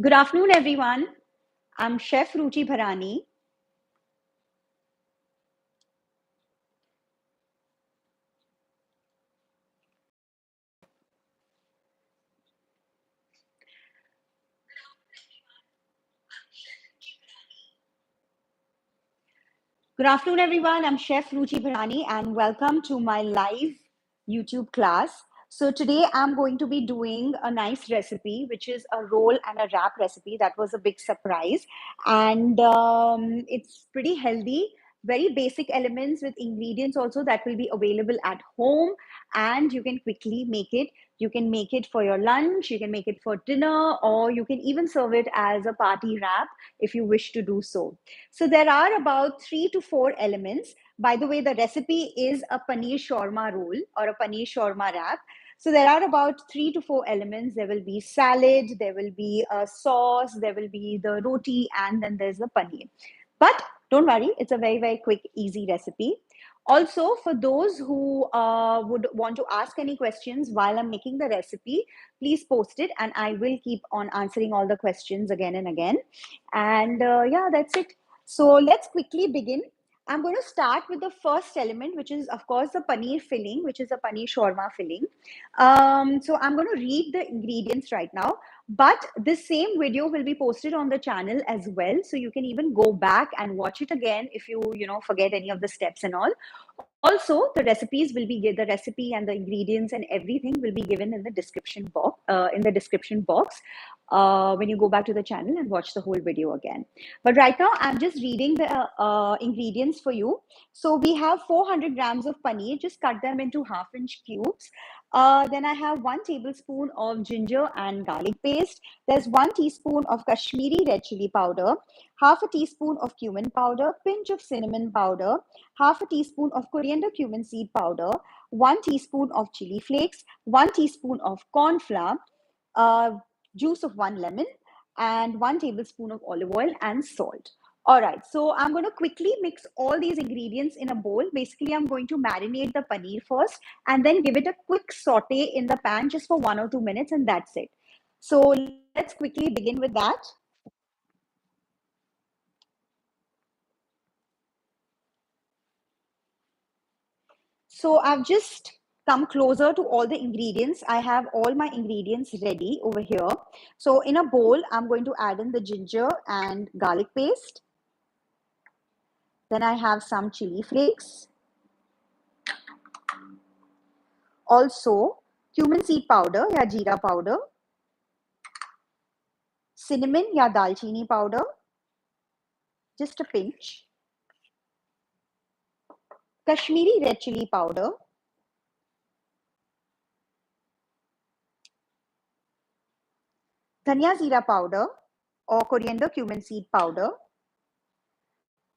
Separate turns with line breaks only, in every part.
Good afternoon, everyone. I'm Chef Ruchi Bharani. Good afternoon, everyone. I'm Chef Ruchi Bharani, and welcome to my live YouTube class. So today I'm going to be doing a nice recipe, which is a roll and a wrap recipe. That was a big surprise, and it's pretty healthy. Very basic elements with ingredients also that will be available at home, and you can quickly make it. You can make it for your lunch, you can make it for dinner, or you can even serve it as a party wrap if you wish to do so. So there are about 3 to 4 elements. By the way, the recipe is a paneer shawarma roll or a paneer shawarma wrap. So there are about 3 to 4 elements. There will be salad, there will be a sauce, there will be the roti, and then there's the paneer. But don't worry, it's a very, very quick, easy recipe. Also, for those who would want to ask any questions while I'm making the recipe, please post it and I will keep on answering all the questions again and again. And yeah, that's it. So let's quickly begin. I'm going to start with the first element, which is, of course, the paneer filling, which is a paneer shawarma filling. So I'm going to read the ingredients right now, but this same video will be posted on the channel as well. So you can even go back and watch it again if you forget any of the steps and all. Also, the recipes will be the recipe and the ingredients and everything will be given in the description box. When you go back to the channel and watch the whole video again. But right now, I'm just reading the ingredients for you. So we have 400 grams of paneer. Just cut them into half-inch cubes. Then I have 1 tablespoon of ginger and garlic paste. There's 1 teaspoon of Kashmiri red chili powder, half a teaspoon of cumin powder, pinch of cinnamon powder, half a teaspoon of coriander cumin seed powder, 1 teaspoon of chili flakes, 1 teaspoon of corn flour, uh, juice of 1 lemon, and 1 tablespoon of olive oil and salt. All right, so I'm going to quickly mix all these ingredients in a bowl. Basically, I'm going to marinate the paneer first and then give it a quick saute in the pan just for 1 or 2 minutes, and that's it. So let's quickly begin with that. So I've just come closer to all the ingredients. I have all my ingredients ready over here. So in a bowl, I'm going to add in the ginger and garlic paste. Then I have some chili flakes. Also, cumin seed powder या jeera powder. Cinnamon या दालचीनी powder. Just a pinch. Kashmiri red chili powder. Dhania jeera powder or coriander cumin seed powder.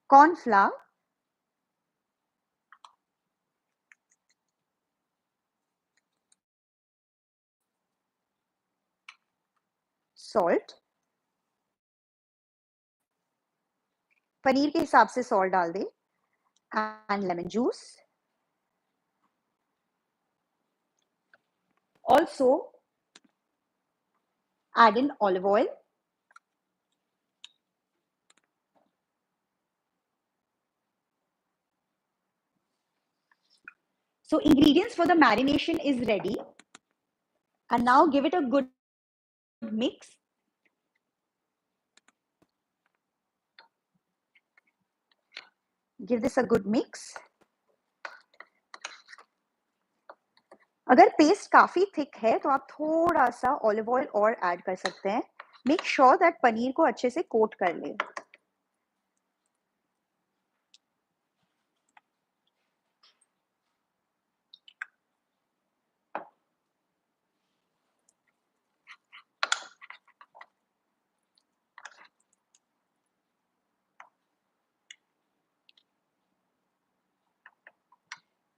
Corn flour. Salt. Paneer के हिसाब से salt डाल दें and lemon juice. Also, add in olive oil. So ingredients for the marination is ready. And now give it a good mix. Give this a good mix. अगर paste काफी thick है तो आप थोड़ा सा ऑलिव ऑयल और add कर सकते हैं. मेक श्योर दैट पनीर को अच्छे से कोट कर ले.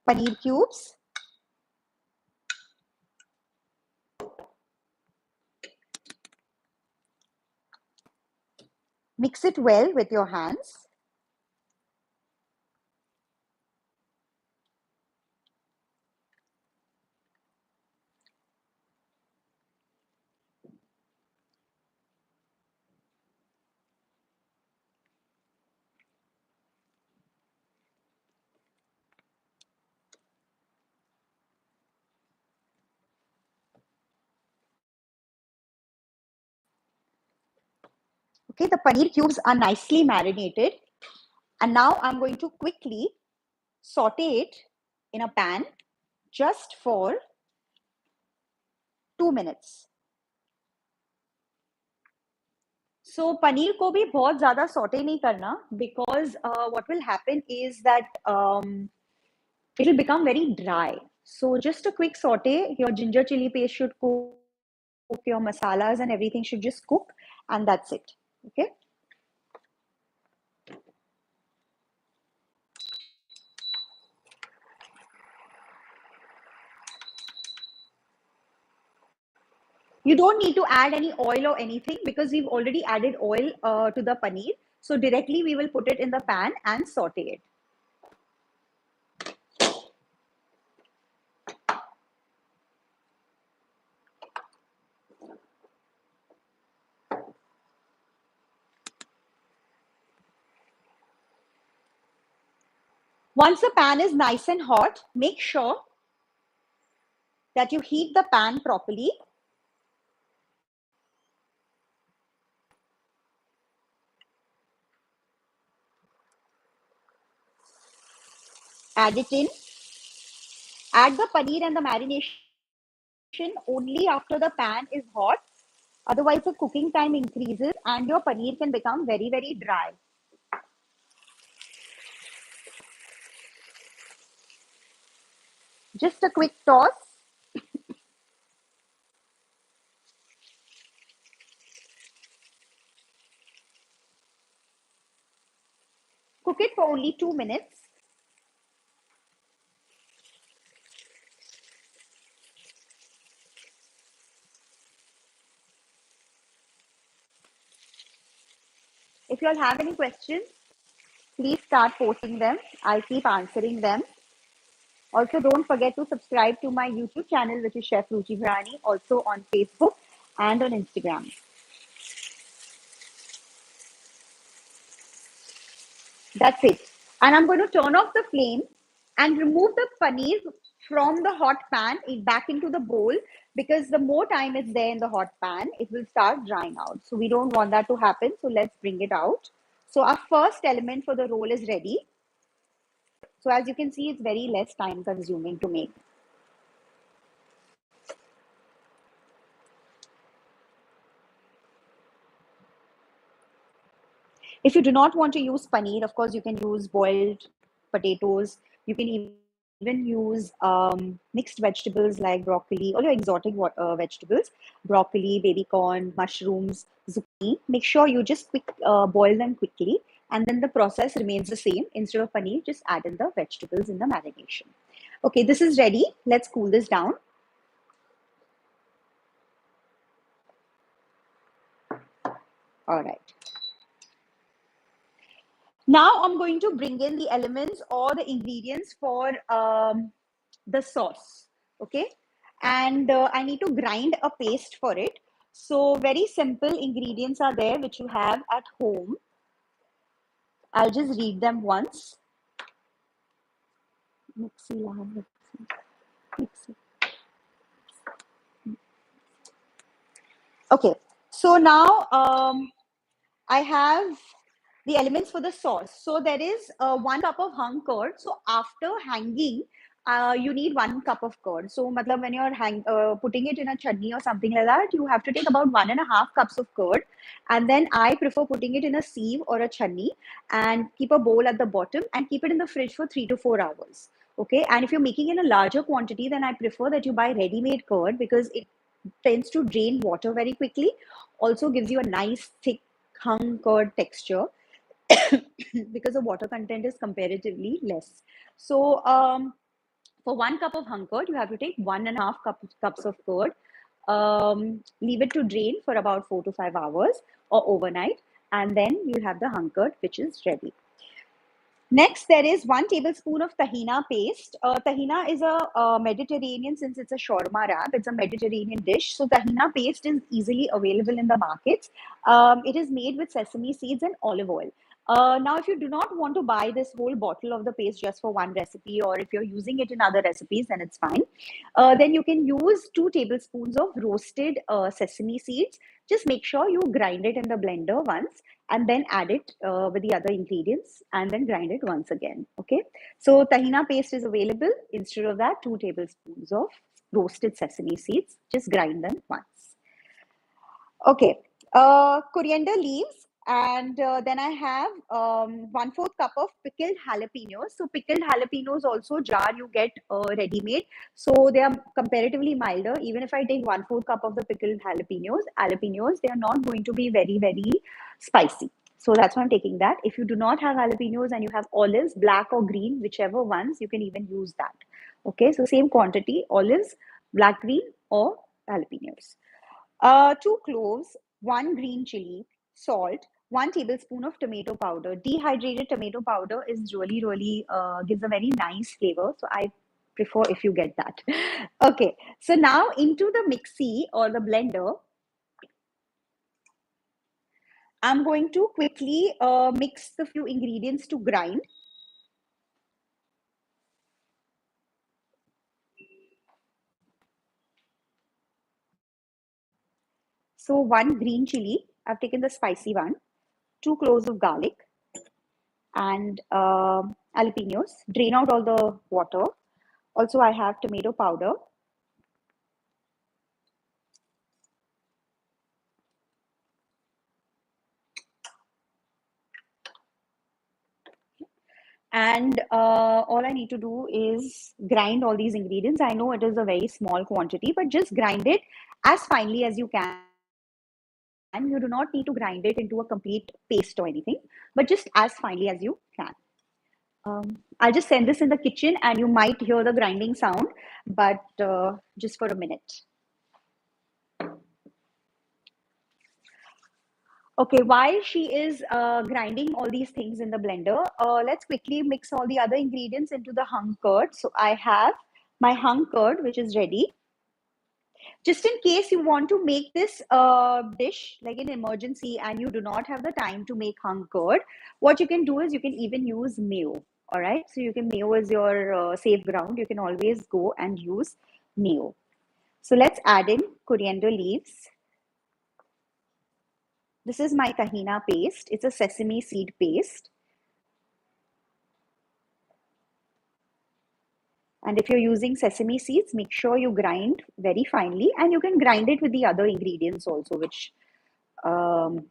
Paneer cubes. Mix it well with your hands. Okay, the paneer cubes are nicely marinated. And now I'm going to quickly saute it in a pan just for 2 minutes. So paneer को भी बहुत ज़्यादा saute नहीं करना, because what will happen is that it will become very dry. So just a quick saute. Your ginger chili paste should cook, your masalas and everything should just cook, and that's it. Okay. You don't need to add any oil or anything, because we've already added oil to the paneer. So directly we will put it in the pan and saute it. Once the pan is nice and hot, make sure that you heat the pan properly. Add it in. Add the paneer and the marination only after the pan is hot. Otherwise, the cooking time increases and your paneer can become very, very dry. Just a quick toss. Cook it for only 2 minutes. If you all have any questions, please start posting them. I'll keep answering them. Also, don't forget to subscribe to my YouTube channel, which is Chef Ruchi Bharani, also on Facebook and on Instagram. That's it. And I'm going to turn off the flame and remove the paneer from the hot pan back into the bowl, because the more time it's there in the hot pan, it will start drying out. So we don't want that to happen. So let's bring it out. So our first element for the roll is ready. So as you can see, it's very less time consuming to make. If you do not want to use paneer, of course, you can use boiled potatoes. You can even use mixed vegetables like broccoli or your exotic vegetables, broccoli, baby corn, mushrooms, zucchini. Make sure you just boil them quickly, and then the process remains the same. Instead of paneer, just add in the vegetables in the marination. Okay, this is ready. Let's cool this down. All right. Now I'm going to bring in the elements or the ingredients for the sauce. Okay. And I need to grind a paste for it. So very simple ingredients are there which you have at home. I'll just read them once. Okay. So now I have the elements for the sauce. So there is 1 cup of hung curd. So after hanging, you need 1 cup of curd. So matlab, when you're putting it in a chutney or something like that, you have to take about 1.5 cups of curd. And then I prefer putting it in a sieve or a chutney and keep a bowl at the bottom and keep it in the fridge for 3 to 4 hours. Okay. And if you're making in a larger quantity, then I prefer that you buy ready-made curd, because it tends to drain water very quickly. Also gives you a nice thick hung curd texture. Because the water content is comparatively less. So for 1 cup of hung curd, you have to take 1.5 cups of curd. Leave it to drain for about 4 to 5 hours or overnight, and then you'll have the hung curd, which is ready. Next, there is 1 tablespoon of tahina paste. Tahina is a Mediterranean, since it's a shawarma wrap, it's a Mediterranean dish. So tahina paste is easily available in the markets. It is made with sesame seeds and olive oil. Now, if you do not want to buy this whole bottle of the paste just for one recipe, or if you're using it in other recipes, then it's fine. Then you can use 2 tablespoons of roasted sesame seeds. Just make sure you grind it in the blender once and then add it with the other ingredients and then grind it once again. Okay. So tahina paste is available. Instead of that, 2 tablespoons of roasted sesame seeds. Just grind them once. Okay, coriander leaves, and then I have 1/4 cup of pickled jalapenos. So pickled jalapenos also jar you get ready-made. So they are comparatively milder. Even if I take 1/4 cup of the pickled jalapenos, they are not going to be very, very spicy. So that's why I'm taking that. If you do not have jalapenos and you have olives, black or green, whichever ones, you can even use that. Okay, so same quantity, olives, black, green, or jalapenos. 2 cloves, 1 green chili, salt, 1 tablespoon of tomato powder. Dehydrated tomato powder is really gives a very nice flavor. So I prefer if you get that. Okay, so now into the mixie or the blender, I'm going to quickly mix the few ingredients to grind. So 1 green chili, I've taken the spicy one, 2 cloves of garlic, and jalapenos. Drain out all the water. Also, I have tomato powder, and all I need to do is grind all these ingredients. I know it is a very small quantity, but just grind it as finely as you can. You do not need to grind it into a complete paste or anything, but just as finely as you can. I'll just send this in the kitchen and you might hear the grinding sound, but just for a minute. Okay, while she is grinding all these things in the blender, let's quickly mix all the other ingredients into the hung curd. So I have my hung curd, which is ready. Just in case you want to make this dish like an emergency and you do not have the time to make hung curd, what you can do is you can even use mayo. All right, so you can mayo is your safe ground. You can always go and use mayo. So let's add in coriander leaves. This is my tahina paste. It's a sesame seed paste. And if you're using sesame seeds, make sure you grind very finely, and you can grind it with the other ingredients also, which I've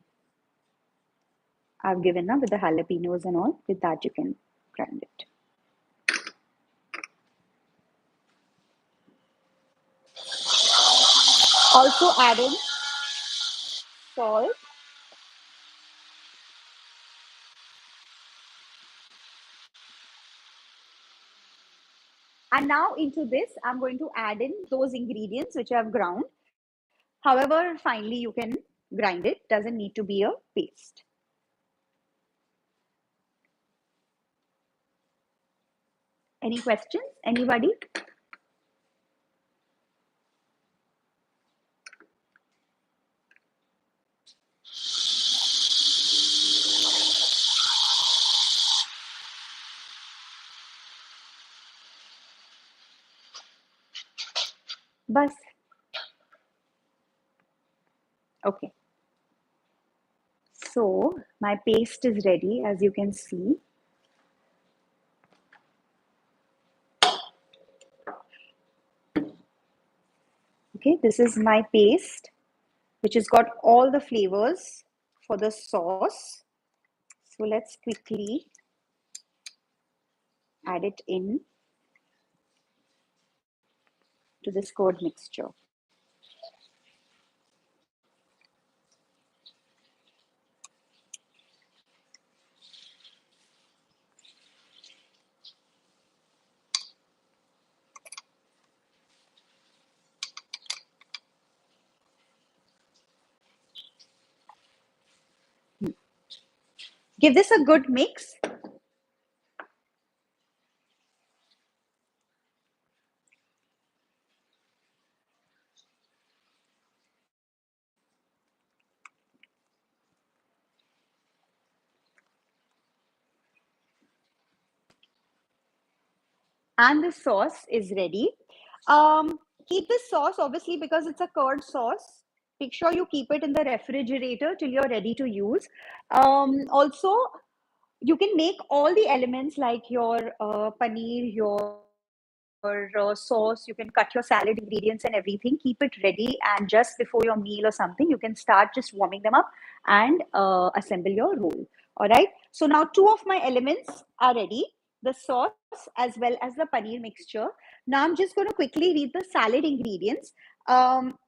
given up with the jalapenos and all. With that, you can grind it. Also add in salt. And now into this, I'm going to add in those ingredients which I've ground. However finely you can grind it, doesn't need to be a paste. Any questions? Anybody? Bus. Okay. So my paste is ready, as you can see. Okay, this is my paste, which has got all the flavors for the sauce. So let's quickly add it in to this curd mixture. Give this a good mix. And the sauce is ready. Um, Keep this sauce, obviously, because it's a curd sauce. Make sure you keep it in the refrigerator till you're ready to use. Also, you can make all the elements like your paneer, your sauce. You can cut your salad ingredients and everything. Keep it ready, and just before your meal or something, you can start just warming them up and assemble your roll. All right. So now two of my elements are ready: the sauce as well as the paneer mixture. Now I'm just going to quickly read the salad ingredients. Um,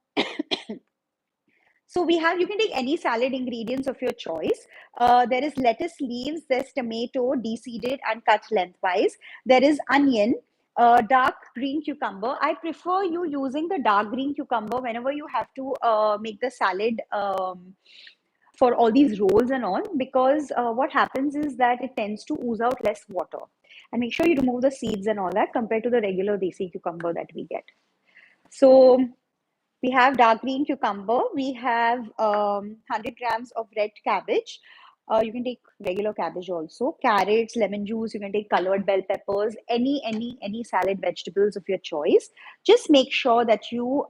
so we have, you can take any salad ingredients of your choice. There is lettuce leaves, there's tomato, deseeded and cut lengthwise. There is onion, dark green cucumber. I prefer you using the dark green cucumber whenever you have to make the salad for all these rolls and all, because what happens is that it tends to ooze out less water. And make sure you remove the seeds and all that compared to the regular desi cucumber that we get. So we have dark green cucumber. We have 100 grams of red cabbage. You can take regular cabbage also. Carrots, lemon juice. You can take colored bell peppers. Any salad vegetables of your choice. Just make sure that you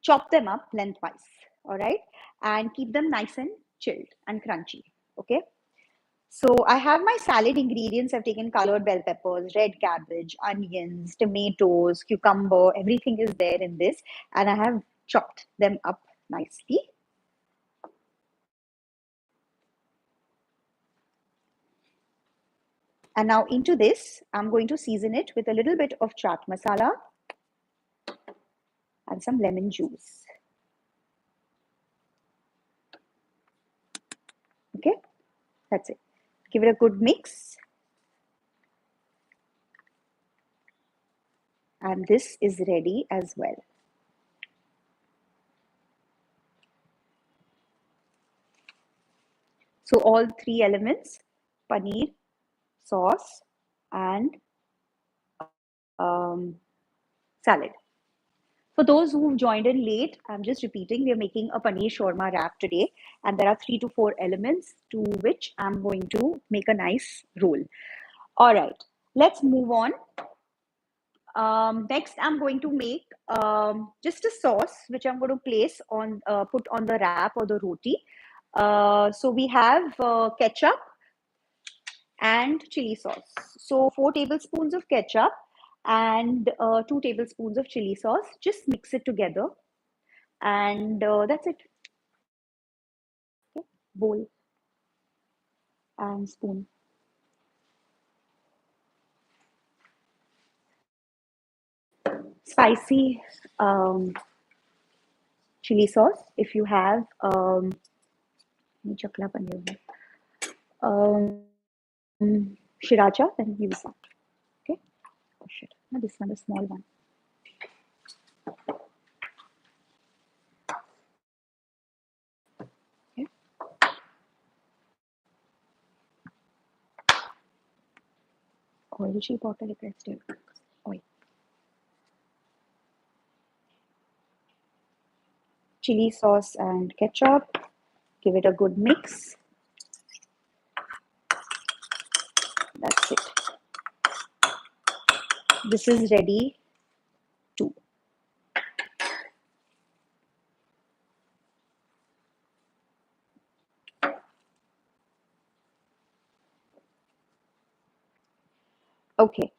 chop them up lengthwise. All right, and keep them nice and chilled and crunchy. Okay. So I have my salad ingredients. I've taken colored bell peppers, red cabbage, onions, tomatoes, cucumber. Everything is there in this. And I have chopped them up nicely. And now into this, I'm going to season it with a little bit of chaat masala and some lemon juice. Okay, that's it. Give it a good mix. And this is ready as well. So all three elements, paneer, sauce, and salad. For those who've joined in late, I'm just repeating, we are making a paneer shawarma wrap today, and there are 3 to 4 elements to which I'm going to make a nice roll. All right, let's move on. Next, I'm going to make just a sauce which I'm going to place on, put on the wrap or the roti. So we have ketchup and chili sauce. So 4 tablespoons of ketchup and 2 tablespoons of chili sauce. Just mix it together, and that's it. Okay. Bowl and spoon. Spicy chili sauce. If you have chakla paneer, um, sriracha, then use that. Okay. Oh shit! No, this one, the small one. Okay. Oil sheep bottle requested. Oil. Chili sauce and ketchup. Give it a good mix. That's it. This is ready too. Okay.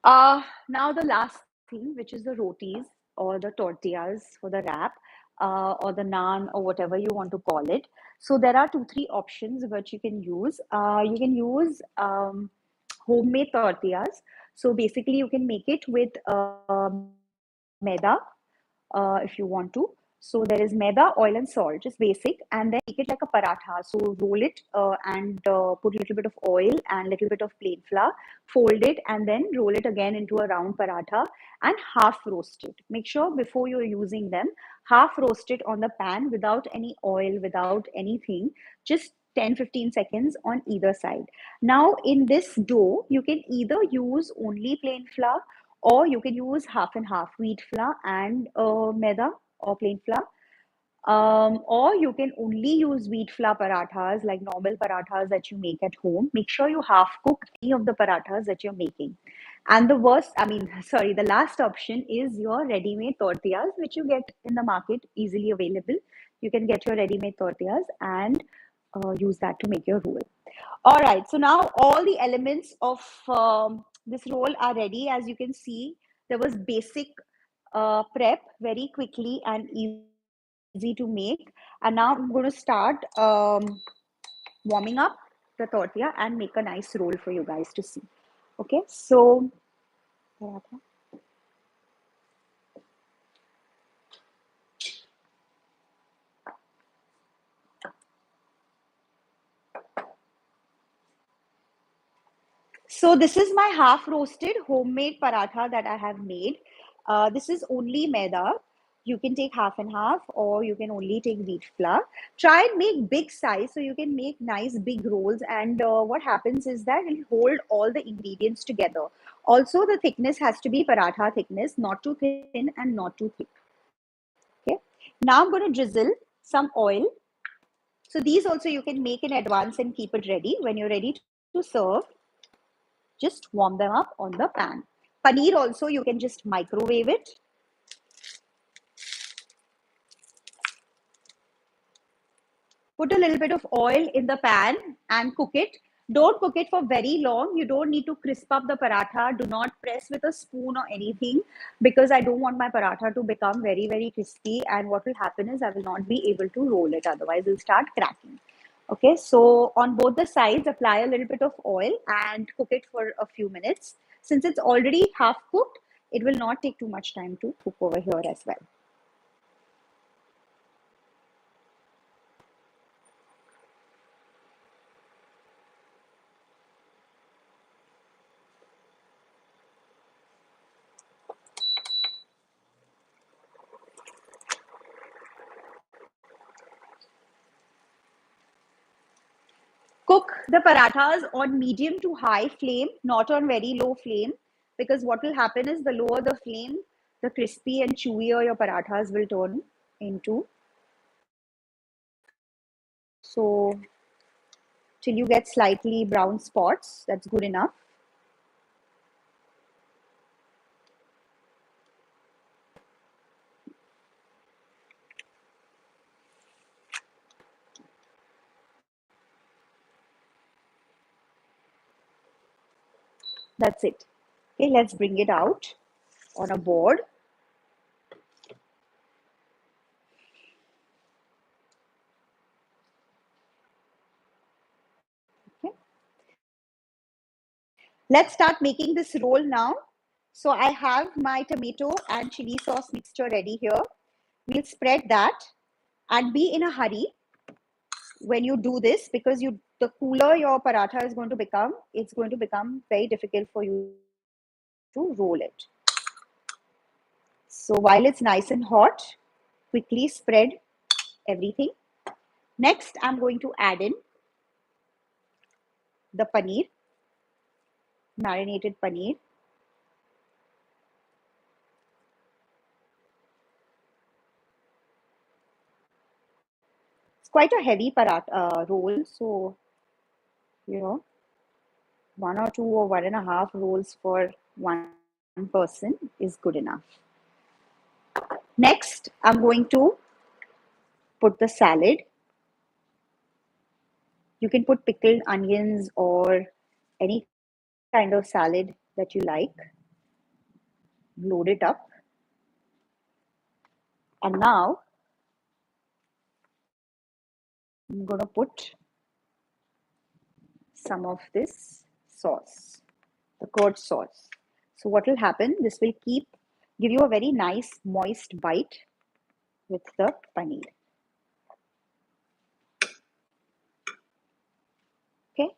Now the last thing, which is the rotis or the tortillas for the wrap, or the naan or whatever you want to call it. So there are 2, 3 options which you can use. You can use homemade tortillas. So basically, you can make it with maida if you want to. So there is maida, oil, and salt, just basic, and then make it like a paratha. So roll it and put a little bit of oil and a little bit of plain flour, fold it, and then roll it again into a round paratha and half roast it. Make sure before you're using them, half roast it on the pan without any oil, without anything, just 10-15 seconds on either side. Now, in this dough, you can either use only plain flour or you can use half and half, wheat flour and maida or plain flour. Or you can only use wheat flour parathas like normal parathas that you make at home. Make sure you half cook any of the parathas that you're making. And the worst, I mean, sorry, the last option is your ready-made tortillas, which you get in the market, easily available. You can get your ready-made tortillas and use that to make your roll. All right, so now all the elements of this roll are ready. As you can see, there was basic prep very quickly and easy to make. And now I'm going to start warming up the tortilla and make a nice roll for you guys to see. Okay, so so this is my half roasted homemade paratha that I have made. This is only maida. You can take half and half, or you can only take wheat flour. Try and make big size so you can make nice big rolls. And what happens is that it'll hold all the ingredients together. Also, the thickness has to be paratha thickness, not too thin and not too thick. Okay. Now I'm going to drizzle some oil. So these also you can make in advance and keep it ready. When you're ready to serve, just warm them up on the pan. Paneer also, you can just microwave it. Put a little bit of oil in the pan and cook it. Don't cook it for very long. You don't need to crisp up the paratha. Do not press with a spoon or anything, because I don't want my paratha to become very, very crispy. And what will happen is I will not be able to roll it. Otherwise, it'll start cracking. Okay, so on both the sides, apply a little bit of oil and cook it for a few minutes. Since it's already half cooked, it will not take too much time to cook over here as well. Cook the parathas on medium to high flame, not on very low flame, because what will happen is the lower the flame, the crispy and chewier your parathas will turn into. So till you get slightly brown spots, that's good enough. That's it. Okay, let's bring it out on a board. Okay. Let's start making this roll now. So I have my tomato and chili sauce mixture ready here. We'll spread that and be in a hurry when you do this, because the cooler your paratha is going to become, it's going to become very difficult for you to roll it. So while it's nice and hot, quickly spread everything. Next, I'm going to add in the paneer, marinated paneer. It's quite a heavy paratha roll, so you know, one or two or 1.5 rolls for one person is good enough. Next, I'm going to put the salad. You can put pickled onions or any kind of salad that you like. Load it up. And now I'm going to put some of this sauce, the curd sauce. So what will happen, this will give you a very nice moist bite with the paneer. Okay.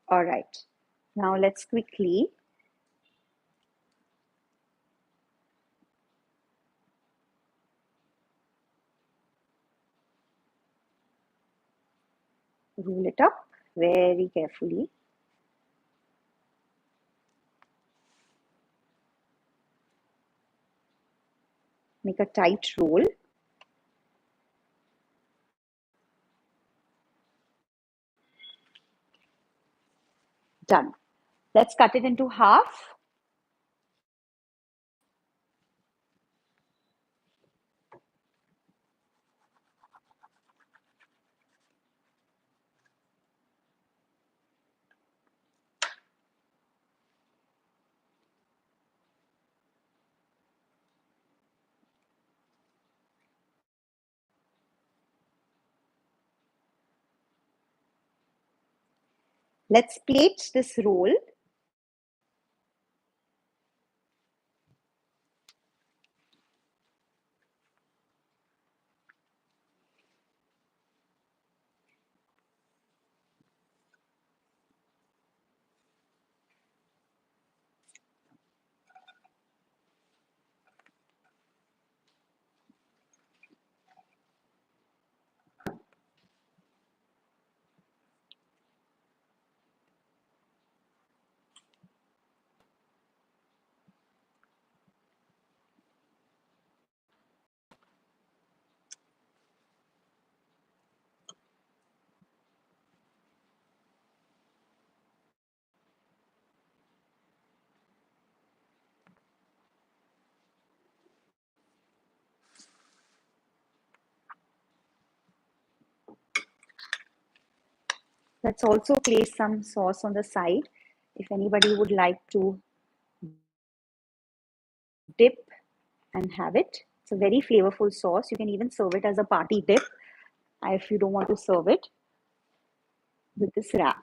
All right. Now let's quickly roll it up very carefully. Make a tight roll. Done. Let's cut it into half. Let's plate this roll. Let's also place some sauce on the side if anybody would like to dip and have it. It's a very flavorful sauce. You can even serve it as a party dip if you don't want to serve it with this wrap.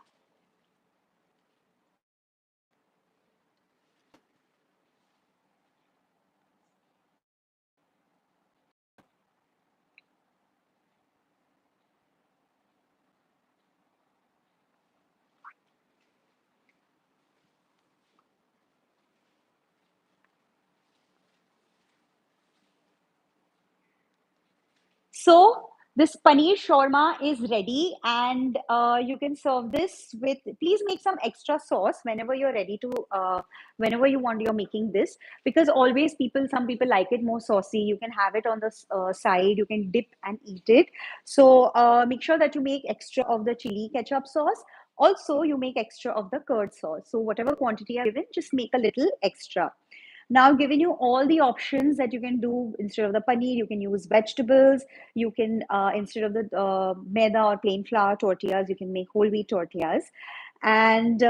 So this paneer shawarma is ready, and you can serve this with. Please make some extra sauce whenever you're ready to. Whenever you're making this, because always some people like it more saucy. You can have it on the side. You can dip and eat it. So make sure that you make extra of the chili ketchup sauce. Also, you make extra of the curd sauce. So whatever quantity I've given, just make a little extra. Now, giving you all the options that you can do instead of the paneer, you can use vegetables. You can, instead of the maida or plain flour tortillas, you can make whole wheat tortillas. And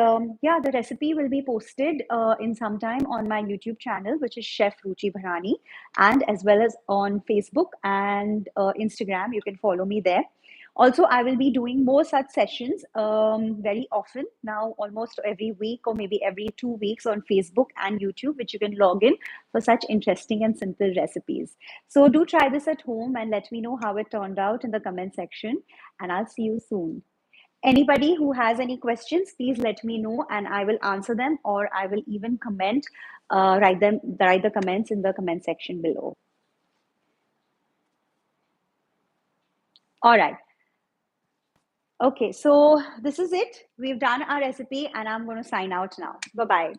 yeah, the recipe will be posted in some time on my YouTube channel, which is Chef Ruchi Bharani, and as well as on Facebook and Instagram. You can follow me there. Also, I will be doing more such sessions very often now, almost every week or maybe every 2 weeks on Facebook and YouTube, which you can log in for such interesting and simple recipes. So, do try this at home and let me know how it turned out in the comment section. And I'll see you soon. Anybody who has any questions, please let me know and I will answer them, or I will even write the comments in the comment section below. All right. Okay, so this is it. We've done our recipe and I'm going to sign out now. Bye bye.